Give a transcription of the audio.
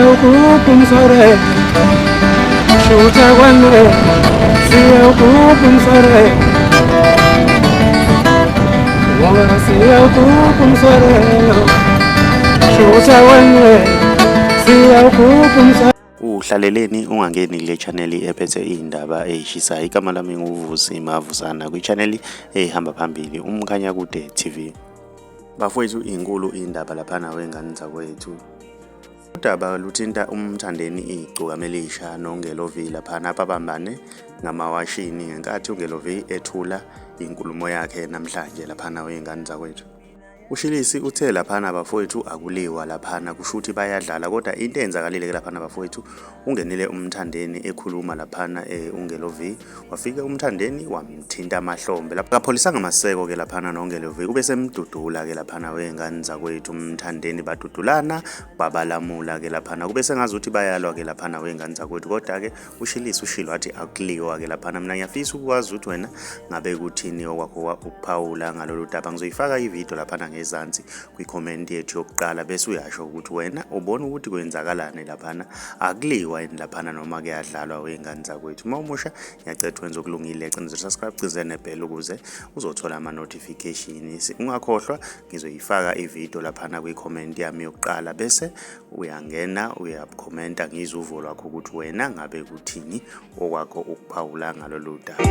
siyawukhupha shutha kwanwe siyawukhupha wona siyawukhupha shutha kwanwe siyawukhupha. Uhlaleleni ungangeni kule channel ephethe indaba ezishisayo. Igama lami nguVusi Mavusana kwi channel ehamba phambili umkhanya kude TV. Bafowethu inkulu indaba laphana wengane zakwethu. Udaba luthinta umthandeni igcokama elisha nongelo laphana ababambane ngamawashingi ngenkathi ungelo ethula inkulumo yakhe namhlanje laphana wengane zakwethu. Ushilisi uthe laphana bafowethu akuliwa laphana kushuthi bayadlala kodwa into enzakalile laphana bafowethu ungenile umthandeni ekhuluma laphana ungelo wafika umthandeni wamthinta amahlombe lapha kapholisanga amaseko ke laphana nongelo ube semdudula ke laphana wengane zakwethu umthandeni badudulana babalamula ke laphana kube sengazuthi bayalwa ke laphana wengane zakwethu kodwa ke ushilisi ushilo wathi akuliwa ke laphana. Mina ngiyafisa ukwazi ukuthi wena ngabe kuthini okwakho ukuphawula ngalolu daba. Ngizoyifaka ivideo laphana ngezansi kwi-comment yethu yokuqala bese uyasho ukuthi wena ubona ukuthi kwenzakalani laphana, akuliwa yini laphana noma kuyadlalwa wengane zakwethu. Uma umusha ngiyacela wenze okulungile, cenza subscribe cize nebell ukuze uzothola ama notifications. Ungakhohlwa ngizoyifaka ivideo laphana kwi-comment yami yokuqala bese uyangena uyakhomenta ngizuvo lwakho ukuthi wena ngabe kuthini okwakho ukuphawula ngalolu daba.